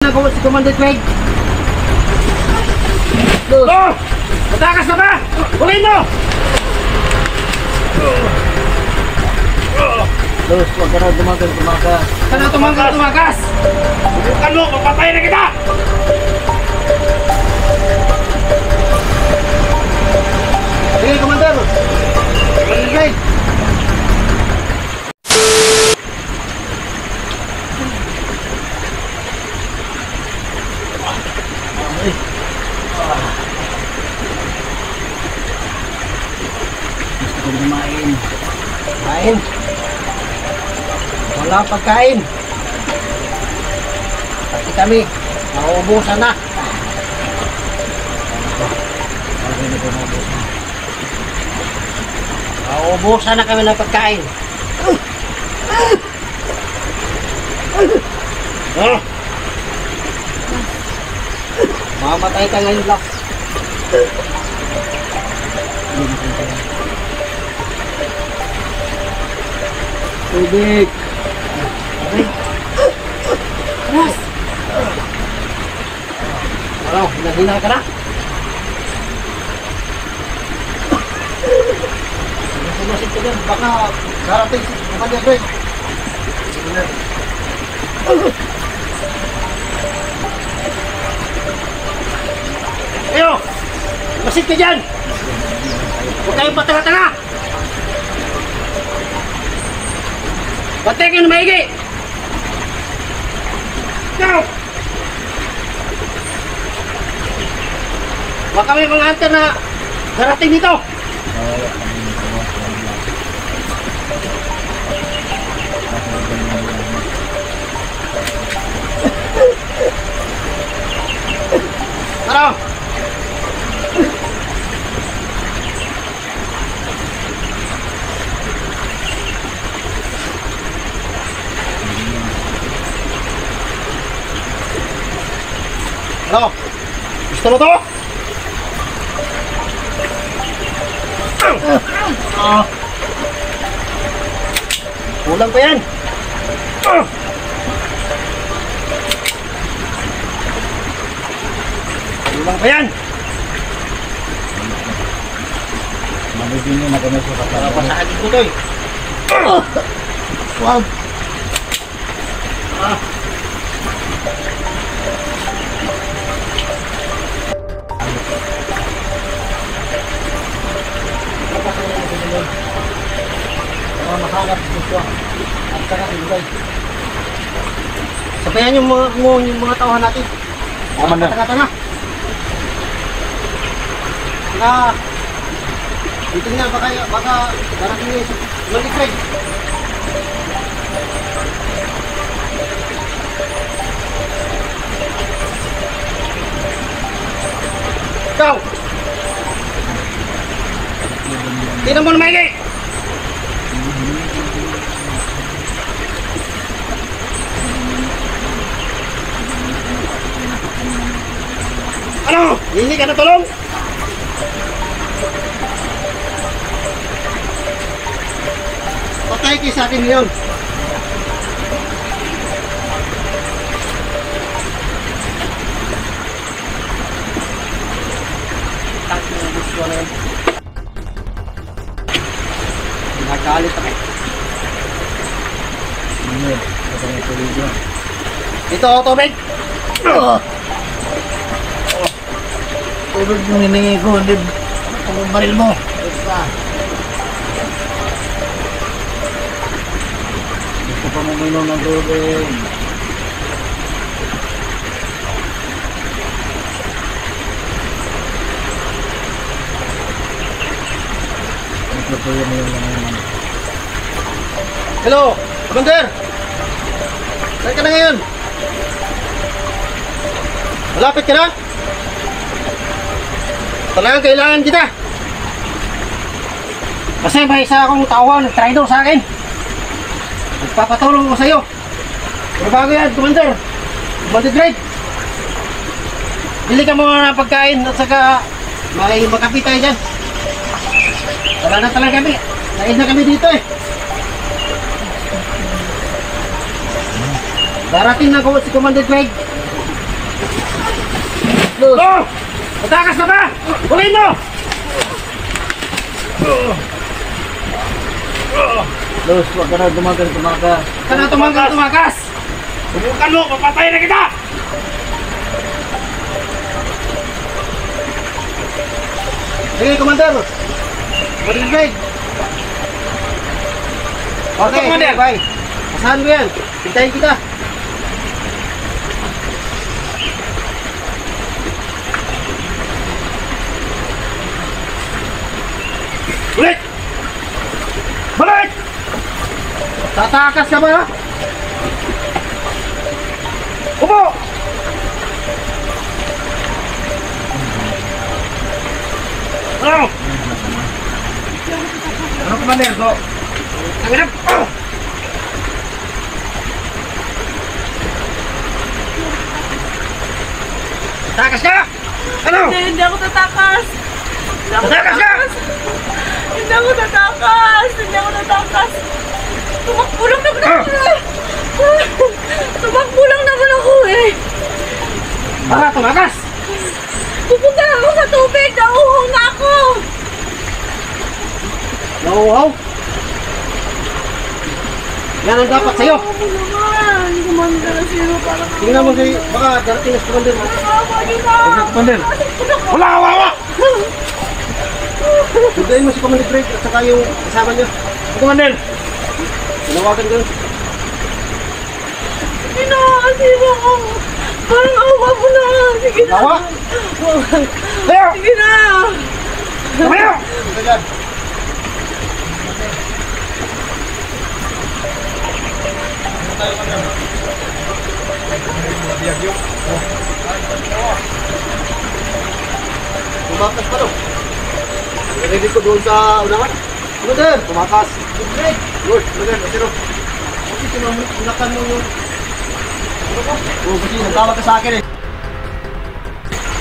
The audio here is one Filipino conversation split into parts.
na si Commander Craig. Oh! Matakas na ba? Huliin mo! Los, huwag ka na tumakas. Ka na tumakas! Subukan mo, papatayin na kita! Sige, Commander! Commander Craig! Gusto kong kumain. Kain. Wala pagkain. Pati kami, nauubusan na. Nauubusan na kami ng pagkain. Mamatay ka ngayon lang. Tubig. Aras. Ano, hinahina ka na? Sumasit ka dyan, baka darating si Commander Craig. Sige na. Ayo! Masit ka dyan! Huwag kayong patanga-tanga! Patay kayo na maigi! Ikaw! Baka may mga hunter na darating dito! Ano? Ano? Gusto mo to? Kulang pa yan. Kulang pa yan. Mabibigyan na kami sa Para pa sa akin ko to eh. Wag. Mahanap gusto at saka ilay. Sabayan yung mga tauhan natin. Tanga-tanga. Na titingnan baka darating yung Commander Craig. Ikaw! Tingnan mo na maigi! Ano? Hindi ka na tulong? Patay kayo sa akin ngayon. Nagalit ako. Ito, tubig! Tubig yung hiningi ko, hindi kung baril mo. Gusto pa mo minom ng tubig. Hello, Commander! Saan ka na ngayon? Malapit ka na? Talagang kailangan kita. Kasi may isa akong tauhan, nag-traidor sa akin. Nagpapatulong ko sa iyo. Pero bago yan, Commander. Commander Craig. Bili ka muna ng pagkain at saka may makapit tayo dyan. Wala na talaga kami. Nain na kami dito eh. Darating na si Commander Craig. Oh! Matakas na ba? Huliin mo! Los, wag ka na tumakas. Ka na tumakas! Subukan mo, papatayin na kita! Sige, Commander. Marinig. Okay, Commander. bye. Asahan mo yan. Hintayin kita. Balik! Balik! Tatakas ka ba? Upo! Ano? Ano, Commander? Go. Ang hirap! Takas ka! Ano? Hindi ako tatakas. Tatakas ka! Hindi ako tatakas. Hindi ako tatakas. Tumakbo lang naman ako eh. Tumakbo lang naman ako eh. Para tumakas! Pupunta ako sa tubig. Nauuhaw na ako. Nauuhaw. Yan ang dapat sa'yo. Ako naman. Kumanda na sino para ka. Tingnan mo si, baka darating na si Commander. Commander. Wala kawawa! Sundayin mo si Commander Craig at saka yung kasama niya. Commander! Tinawagan ko. Hindi na kasi ako. Parang awa mo na. Sige na. Awa? Tayo! Sige na. Tayo! Ito dyan. Tumakas pa daw. Ready ko doon sa unahan. Commander, tumakas. Good, Commander, masiro. Kasi tinakan mo yung... Ano ko? Oo, kasi nagtawag ka sa akin eh.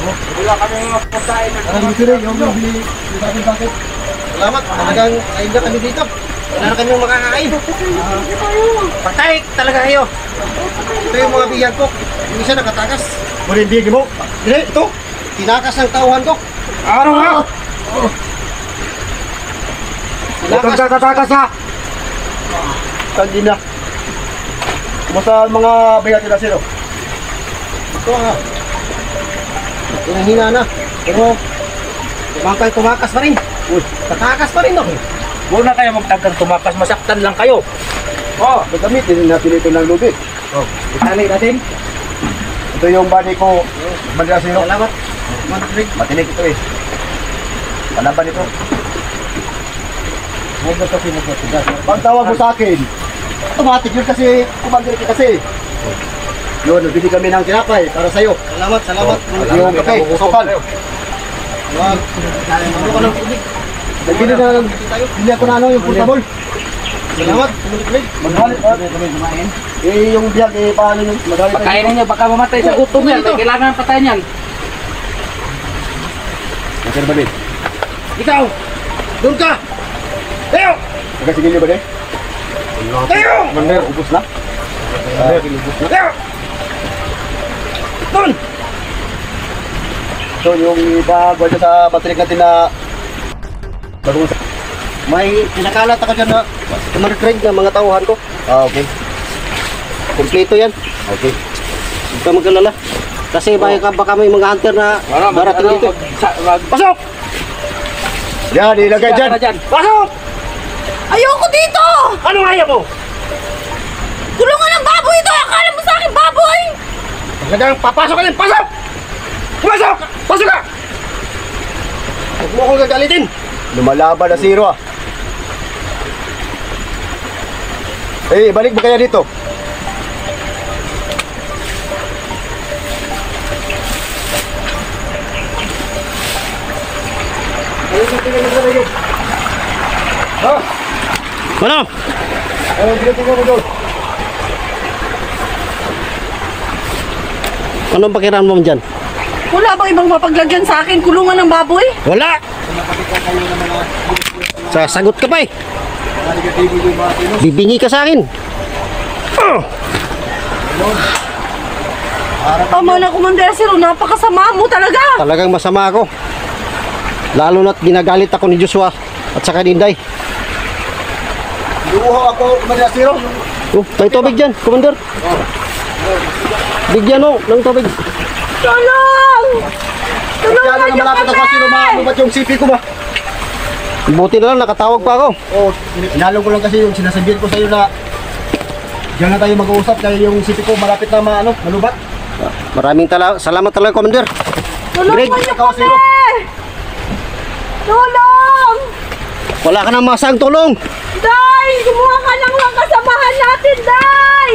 Wala kami mga pagkain na Parang gusto rin, yung bili natin bakit. Salamat, talagang kain na kami dito. Wala na kanyang makakain. Patay talaga kayo. Ito yung mga biyan ko. Yung isa nakatakas. Marindig mo! Hindi, ito. Tinakas ng tauhan ko. Ano nga? Huwag kang Tinakas. kakatakas ha! Kandi na. Kumusta ang mga biyan nila sila? Ito nga. Hinahina na. Pero, tumakas pa rin. Uy, tatakas pa rin no. Huwag na kayo magtagkang tumakas, masaktan lang kayo! Oh, gagamitin natin ito ng lubid. Oh, itali natin. Ito yung body ko. Bandila sino? Salamat. Matinig ito eh. Palaban ito. Huwag na kasi magmatigas. Pag tawag mo sa akin, automatic yun kasi kumandil ka kasi. Yun, nagbili kami ng tinapay para sa'yo. Salamat, salamat. Yung kape, sokal. Wag. Ano ka ng tubig? Nagbili na lang. Bili ako na ano, yung portable. Salamat. Magalit pa. Eh, yung biyag, eh, paano yung magalit? Pagkainin niyo, baka mamatay sa gutom yan. May kailangan patayin yan. Nasir ba din? Ikaw! Doon ka! Tayo! Nagkasigil ba din? Tayo! Mander, ubos na. Mander, ubos na. Tayo! Doon! So, yung iba, gawin sa battery natin na bagong sa... May pinakalat ako dyan na tumarikrig na mga tauhan ko. Ah, okay. Kompleto yan. Okay. Huwag ka mag-alala. Kasi baka may mga hunter na darating dito. Pasok! Yan, ilagay dyan. Pasok! Ayoko dito! Anong ayaw mo? Kulungan ng baboy ito! Akala mo sa akin baboy! Talagang papasok ka din! Pasok! Pumasok! Pasok ka! Huwag mo akong gagalitin. Lumalaban na zero ah. Eh, balik mo kaya dito. Ha? Ano? Anong ginagawa mo doon? Anong pakiramdam mo dyan? Wala bang ibang mapaglagyan sa akin? Kulungan ng baboy? Wala! Sasagot ka pa eh! Bibingi ka sa akin! Tama na, Commander Zero. Napakasama mo talaga. Talagang masama ako. Lalo na't ginagalit ako ni Joshua at saka ni Inday. Luho ako, Commander Zero. Oh, may tubig dyan, Commander. Bigyan mo ng tubig. Tulong! Kaya Tulungan na niyo malapit ako kami! sino malubat yung CP ko ba? Buti na lang, nakatawag pa ako. Oo, inalong ko lang kasi yung sinasabihan ko sa iyo na diyan na tayo mag-uusap dahil yung CP ko malapit na malubat. Maraming salamat talaga, Commander. Tulungan Greg, niyo ikaw, kami! Zero. Tulong! Wala ka nang masang tulong. Day! Gumawa ka ng mga kasamahan natin, Day!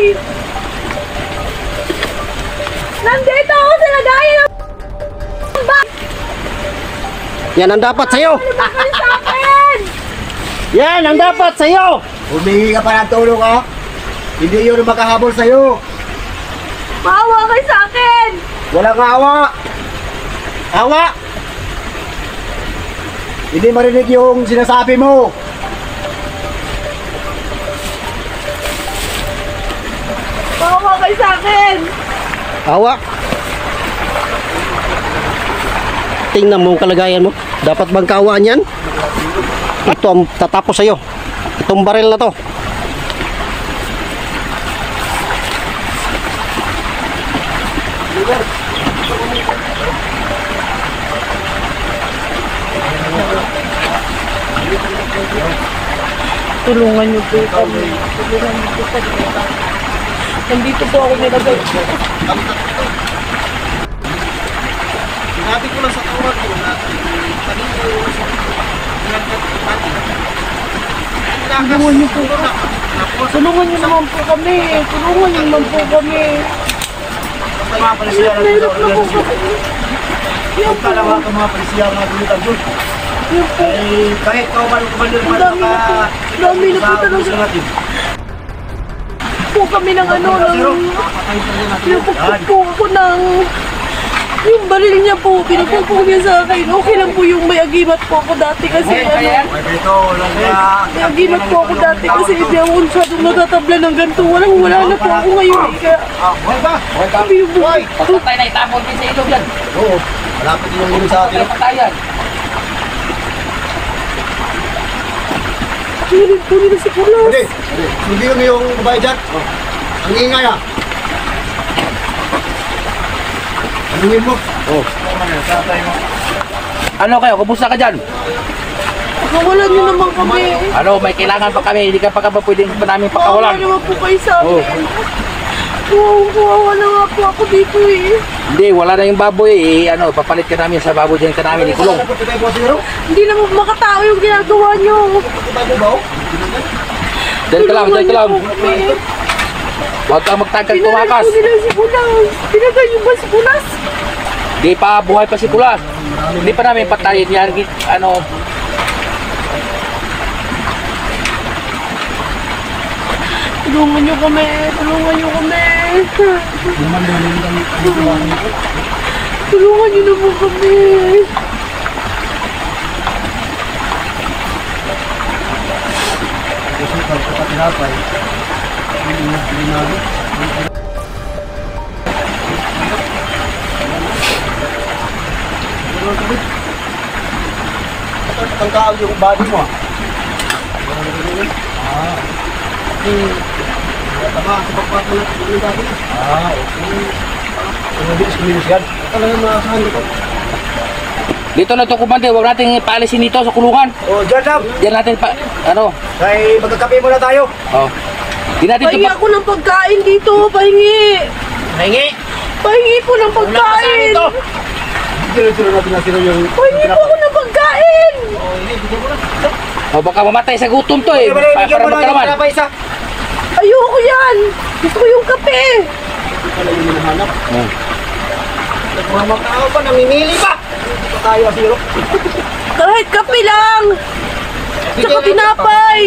Nandito ako sa lagayan ng Yan ang dapat sa'yo. bakal sa akin! Yan ang dapat sa'yo. Humingi ka pa ng tulong ha. Hindi yun ang makahabol sa iyo. Maawa kayo sa akin! Walang awa. Awa. Hindi marinig yung sinasabi mo. Maawa kayo sa akin! Awa. Tingnan mo ang kalagayan mo. Dapat bang kaawaan yan? Ito ang tatapos sa'yo. Itong baril na to. Tulungan niyo po kami. Tulungan niyo po kami. Nandito po ako nilagay. Sinabi ko lang sa tawag ko na Tulungan niyo po. Tulungan niyo naman po kami. Tulungan niyo naman po kami. Mahirap na po kami. Yan po. Kalawa ka mga palisiya mga gulitan doon. Yan po. Eh, kahit ikaw man kumalir Ang dami na po. Ang dami na po talaga. Po kami ng ano, pinapukpok po ako ng yung baril niya po, pinapukpok niya sa akin. Okay lang po yung may agimat po ako dati kasi ano, may agimat po ako dati kasi hindi ako masyadong natatabla ng ganito. Wala na po ako ngayon eh. Kaya sabi yung buhay. Patay na itapon din sa ilog yan. Oo, malapit din yung ilong sa atin. Kaya patayan. Hirit po nila si Kulas. Hindi, hindi yung babae dyan. Ang ingay ah. Anuhin mo. Ano kayo? Kumusta ka dyan? Pakawalan niyo naman kami. Ano, may kailangan pa kami. Hindi ka pa pwedeng pa namin Kawawa pakawalan. naman po kayo sa Oo. amin. Kawawa na nga po ako dito eh. Hindi, wala na yung baboy. Eh, ano, papalit ka namin sa baboy dyan ka namin ikulong. Hindi naman makatao yung ginagawa niyo. Dyan ka lang, dyan ka lang. Tulungan niyo po kami. Huwag kang magtagkag Pinaril tumakas. po nila si Kulas. Pinagay niyo ba si Kulas? Hindi pa, buhay pa si Kulas. Hindi pa namin patayin yan. Ano, Tulungan niyo kami. Tulungan niyo kami. Tulungan niyo naman kami. Ang kaag yung body mo ah. Tama, sa pagpapalot yung body. Okay. Hindi iskumilis yan. Talagang maasahan dito. dito na ito kumande. Huwag natin paalisin dito sa kulungan. Oh, dyan lang. Diyan natin pa, ano, Kaya magkakape muna tayo. oh. Di natin ito Pahingi pa, ako ng pagkain dito. Pahingi. hingi. Pahingi po ng pagkain. Tiro-tiro natin na sino yung... Pahingi po ako ng pagkain. O baka mamatay sa gutom to eh. Para magkalaman. Ayoko yan. Gusto ko yung kape. Wala yung hinahanap. Mga magkakaw pa, namimili pa. Ito tayo zero. Kahit kape lang. Tsaka tinapay.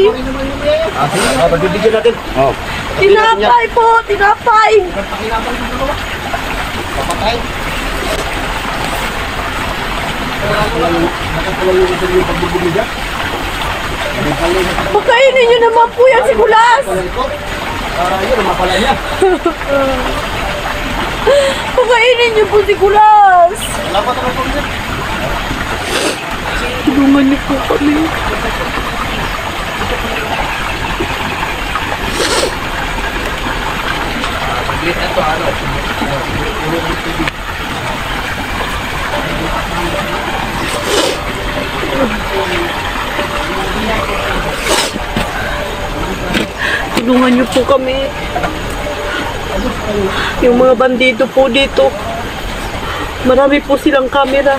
Sige, pagbibigyan natin. Oh. Tinapay po. Tinapay. Papatay. Nakakalang yung ito yung pagbibigyan. Pagkainin nyo naman po yan si Kulas. Yun, ang mapala niya. Pakainin niyo po si Kulas. Salamat naman po. Tulungan niyo po kami. Saglit na to, ano? Tulungan niyo po kami. Yung mga bandido po dito, marami po silang camera.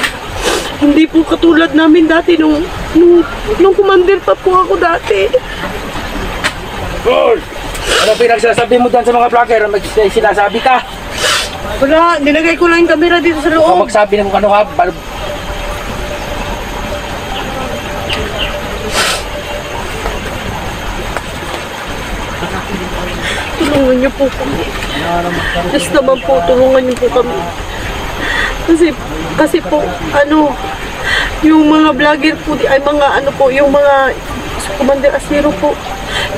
Hindi po katulad namin dati nung commander pa po ako dati. Paul! Ano pinagsasabi mo dyan sa mga vlogger? May sinasabi ka? Wala, nilagay ko lang yung camera dito sa Kung loob. magsabi na kung ano ka, Tulungan niyo po kami. Just naman po, tulungan niyo po kami. Kasi po, yung mga vlogger po, ay mga yung mga Commander Asiro po.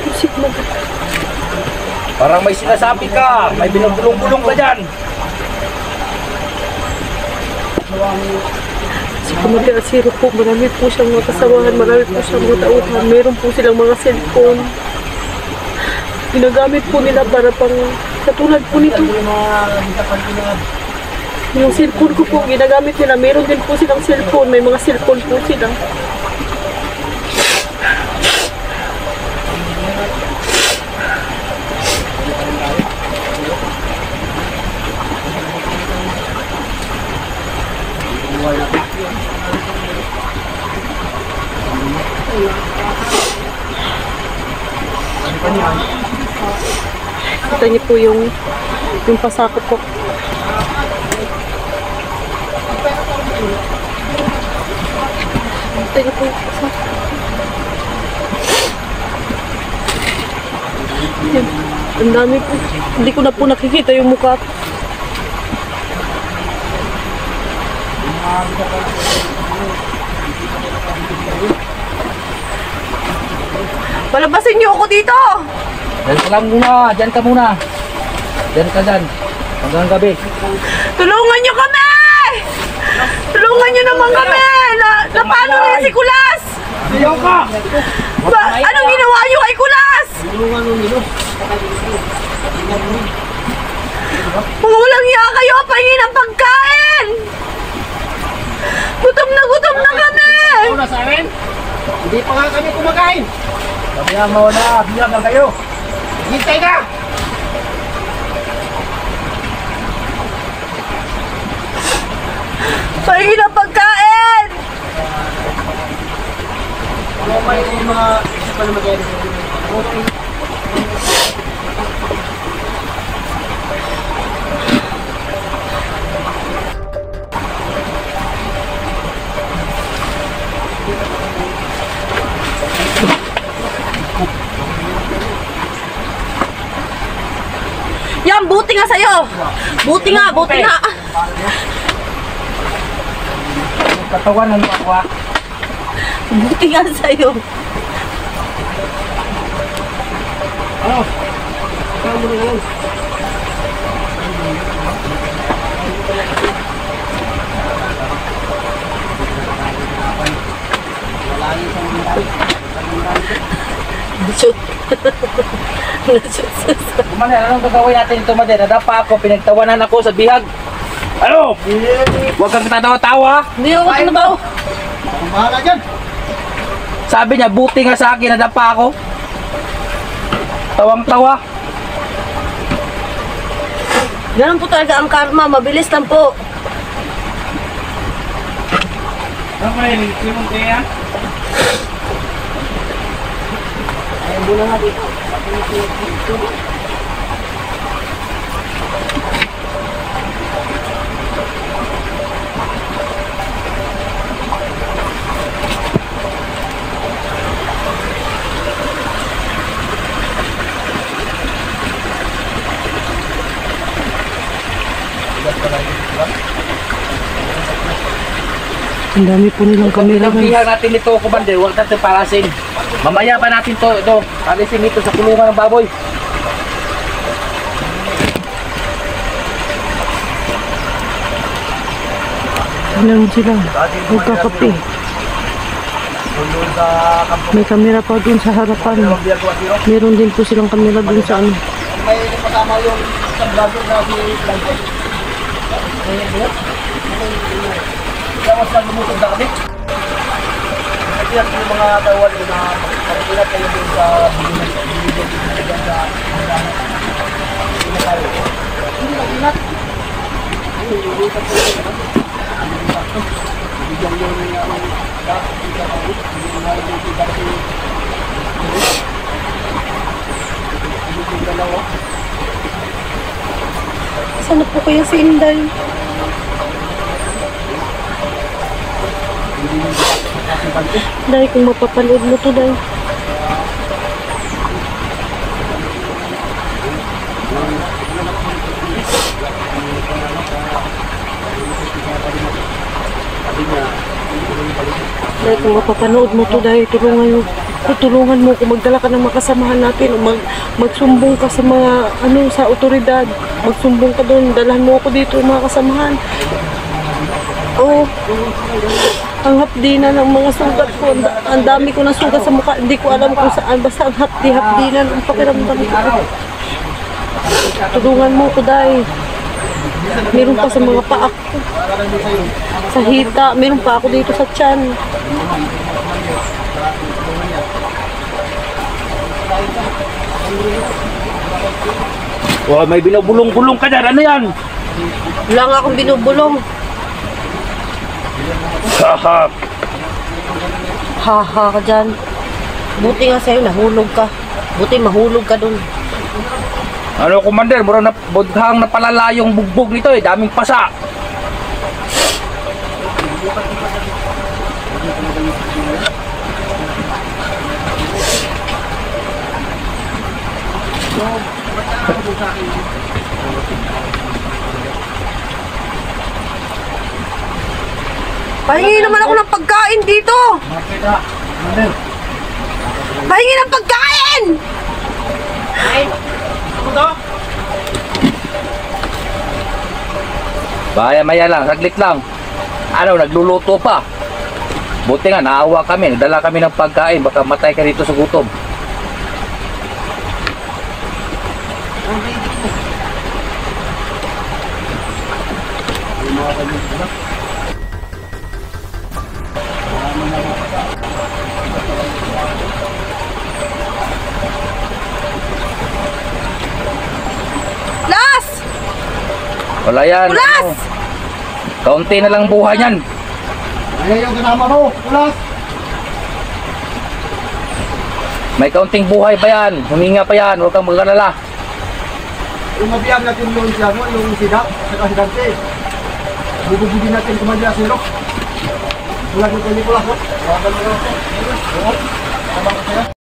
Yung Sigma po. parang may sinasabi ka. May binubulong-bulong ka dyan. Si Commander Asiro po, marami po siyang mga kasamahan, marami po siyang mga tauhan. Meron po silang mga cellphone. Ginagamit po nila para pang katulad po nito. Yung cellphone ko po, ginagamit nila. Meron din po silang cellphone. May mga cellphone po sila. Kita niyo po yung pasakot ko. Kita niyo po yung pasakot. Yan. Ang dami po. Hindi ko na po nakikita yung mukha ko. Palabasin niyo ako dito! Diyan ka lang muna. Diyan ka muna. Diyan ka dyan. Hanggang gabi. Tulungan niyo kami! Tulungan niyo naman kami! Na paano na si Kulas? Ayaw ka! Anong ginawa niyo kay Kulas? Mga walang hiya kayo! Pahingin ng pagkain! Gutom na kami! Una sa amin. Hindi pa nga kami kumakain. Sabihan mo na. Bilang lang kayo. Hintay ka! Pahingin ng pagkain! Ano may mga isa pa na mag-edit? Yan, buti nga sa'yo! Buti nga! Katawan ng bakwa. Buti nga sa'yo! Ano? Saan mo na ngayon? Shoot! Kumaner, anong gagawin natin ito, Mader? Nadapa ako, pinagtawanan ako sa bihag. Ano? Huwag kang tatawa-tawa. Hindi ako tumabaw! Ang bahala dyan. Sabi niya, buti nga sa akin, nadapa ako. Tawang-tawa. Ganun po talaga ang karma, mabilis lang po. Okay, simong kaya? Ayun muna nga dito. Ang dami po nilang kamera. Pagbihan natin ito, Kumander, huwag natin parasin. Mamaya pa natin ito, alisin ito sa kulungan ng baboy. Ilan sila? Magkakape. May kamera pa dun sa harapan. Meron din po silang kamera dun sa ano. May kasama yung isang vlogger na si Blanket. Kaya mas lumusog na kami. Kaya yung mga tawal na pagkilat kayo dun sa biligan sa pinakalit. Sana po kaya si Inday? Day, kung mapapanood mo to, Day. Day, kung mapapanood mo to, Day, tulungan mo kung magdala ka ng makasamahan natin o magsumbong ka sa mga sa otoridad. Magsumbong ka doon, dalhan mo ako dito yung mga kasamahan. Oh, ang hapdi na ng mga sugat ko. Ang dami ko na sugat sa mukha. Hindi ko alam kung saan. Basta ang hapdi na ng pakiramdam ko. Tulungan mo ko, Day. Meron pa sa mga paa ko. Sa hita. Meron pa ako dito sa tiyan. Oh, may binubulong-bulong ka dyan. Ano yan? Wala nga akong binubulong. Haha. Haha ka dyan. Buti nga sa'yo, nahulog ka. Buti mahulog ka dun. Ano, Commander? Mura na budhang napalala yung bugbog nito eh. Daming pasa. Pahingi naman ako ng pagkain dito! Pahingi ng pagkain! Maya lang, saglit lang. Ano, nagluluto pa. Buti nga, naawa kami. Nagdala kami ng pagkain. Baka matay ka dito sa gutom. Las! Wala yan. Ulas! Ano, kaunti na lang buhay yan. Ayaw yung kasama mo, ulas! May kaunting buhay pa yan. Huminga pa yan. Huwag kang mag-alala. Yung mabiyag natin yung siya mo, yung sidak, sa Dante. Bubugin natin kumadya si Rock. Wala ko kayo pula ko. Wala ko kayo. Wala ko kayo.